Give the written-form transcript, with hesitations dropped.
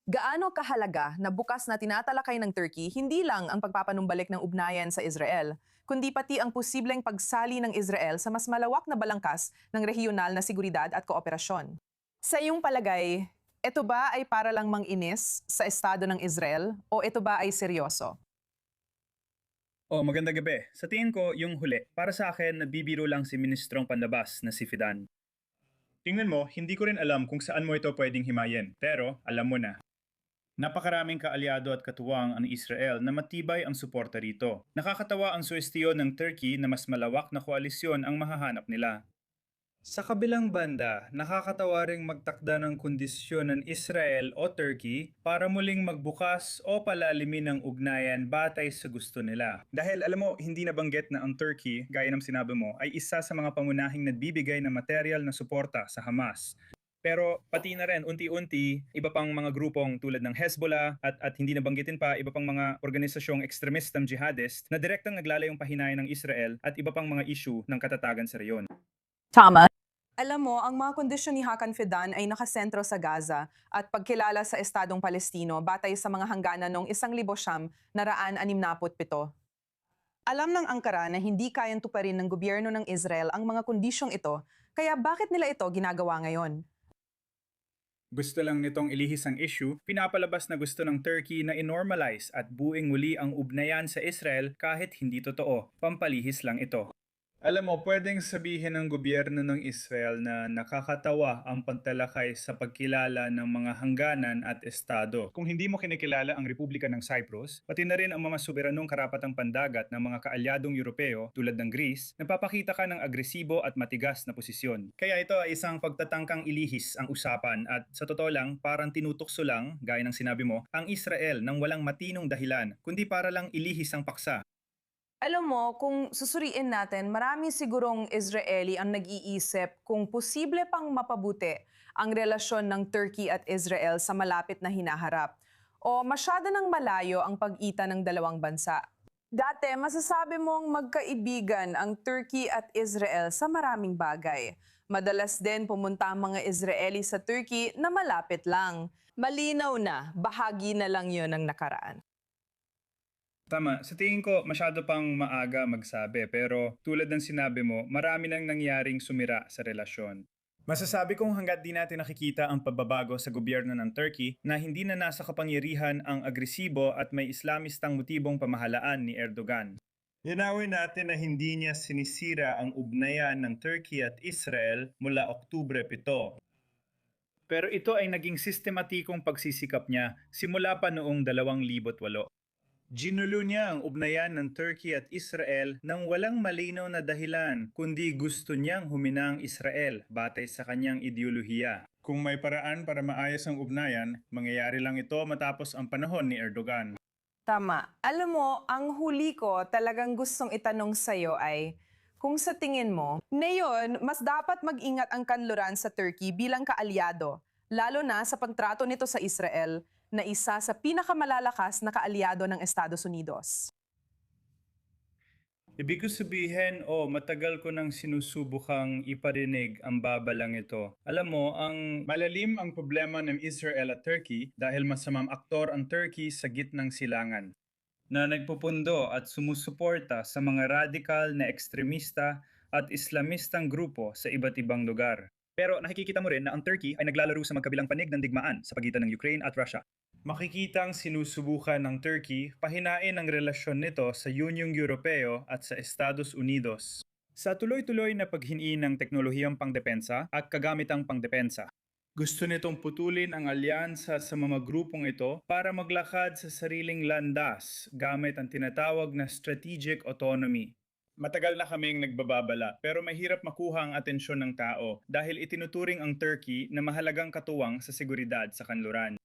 Gaano kahalaga na bukas na tinatalakay ng Turkey hindi lang ang pagpapanumbalik ng ugnayan sa Israel, kundi pati ang posibleng pagsali ng Israel sa mas malawak na balangkas ng rehiyonal na seguridad at kooperasyon. Sa iyong palagay, ito ba ay para lang manginis sa estado ng Israel o ito ba ay seryoso? Oh, magandang gabi. Sa tingin ko, yung huli. Para sa akin, nabibiro lang si Ministrong Panlabas na si Fidan. Tingnan mo, hindi ko rin alam kung saan mo ito pwedeng himayin. Pero, alam mo na. Napakaraming kaalyado at katuwang ang Israel na matibay ang suporta rito. Nakakatawa ang suwestiyon ng Turkey na mas malawak na koalisyon ang mahahanap nila. Sa kabilang banda, nakakatawa ring magtakda ng kondisyon ng Israel o Turkey para muling magbukas o palalimin ng ugnayan batay sa gusto nila. Dahil alam mo, hindi nabanggit na ang Turkey, gaya ng sinabi mo, ay isa sa mga pangunahing nagbibigay ng material na suporta sa Hamas. Pero pati na rin, unti-unti, iba pang mga grupong tulad ng Hezbollah at hindi nabanggitin pa iba pang mga organisasyong extremistang jihadist na direktang naglalayong pahinayan ng Israel at iba pang mga issue ng katatagan sa reyon. Tama. Alam mo, ang mga kondisyon ni Hakan Fidan ay nakasentro sa Gaza at pagkilala sa Estadong Palestino batay sa mga hangganan noong 1967. Alam ng Ankara na hindi kayang tuparin ng gobyerno ng Israel ang mga kondisyong ito, kaya bakit nila ito ginagawa ngayon? Gusto lang nitong ilihis ang issue, pinapalabas na gusto ng Turkey na inormalize at buuing muli ang ugnayan sa Israel kahit hindi totoo. Pampalihis lang ito. Alam mo, pwedeng sabihin ng gobyerno ng Israel na nakakatawa ang pagtalakay sa pagkilala ng mga hangganan at estado. Kung hindi mo kinikilala ang Republika ng Cyprus, pati na rin ang mga soberanong karapatang pandagat ng mga kaalyadong Europeo tulad ng Greece, napapakita ka ng agresibo at matigas na posisyon. Kaya ito ay isang pagtatangkang ilihis ang usapan at sa totoo lang, parang tinutukso lang, gaya ng sinabi mo, ang Israel ng walang matinong dahilan, kundi para lang ilihis ang paksa. Alam mo, kung susuriin natin, marami sigurong Israeli ang nag-iisip kung posible pang mapabuti ang relasyon ng Turkey at Israel sa malapit na hinaharap o masyado ng malayo ang pag-ita ng dalawang bansa. Dati, masasabi mong magkaibigan ang Turkey at Israel sa maraming bagay. Madalas din pumunta ang mga Israeli sa Turkey na malapit lang. Malinaw na, bahagi na lang yon ng nakaraan. Tama. Sa tingin ko, masyado pang maaga magsabi. Pero tulad ng sinabi mo, marami nang nangyaring sumira sa relasyon. Masasabi kong hanggat di natin nakikita ang pagbabago sa gobyerno ng Turkey na hindi na nasa kapangyarihan ang agresibo at may Islamistang motibong pamahalaan ni Erdogan. Linawin natin na hindi niya sinisira ang ugnayan ng Turkey at Israel mula Oktubre 7. Pero ito ay naging sistematikong pagsisikap niya simula pa noong 2008. Ginulo niya ang ugnayan ng Turkey at Israel nang walang malinaw na dahilan, kundi gusto niyang huminang Israel batay sa kanyang ideolohiya. Kung may paraan para maayos ang ugnayan, mangyayari lang ito matapos ang panahon ni Erdogan. Tama. Alam mo, ang huli ko talagang gustong itanong sa'yo ay, kung sa tingin mo, ngayon, mas dapat mag-ingat ang kanluran sa Turkey bilang kaalyado, lalo na sa pagtrato nito sa Israel, na isa sa pinakamalalakas na kaalyado ng Estados Unidos. Ibig ko sabihin, matagal ko nang sinusubukang iparinig ang babalang ito. Alam mo, ang malalim ang problema ng Israel at Turkey dahil masamang aktor ang Turkey sa gitnang silangan na nagpupundo at sumusuporta sa mga radikal na ekstremista at Islamistang grupo sa iba't ibang lugar. Pero nakikita mo rin na ang Turkey ay naglalaro sa magkabilang panig ng digmaan sa pagitan ng Ukraine at Russia. Makikitang sinusubukan ng Turkey pahinain ang relasyon nito sa Unyong Europeo at sa Estados Unidos. Sa tuloy-tuloy na paghingi ng teknolohiyang pangdepensa at kagamitang pangdepensa. Gusto nitong putulin ang alyansa sa mga grupong ito para maglakad sa sariling landas gamit ang tinatawag na strategic autonomy. Matagal na kaming nagbababala pero mahirap makuha ang atensyon ng tao dahil itinuturing ang Turkey na mahalagang katuwang sa seguridad sa kanluran.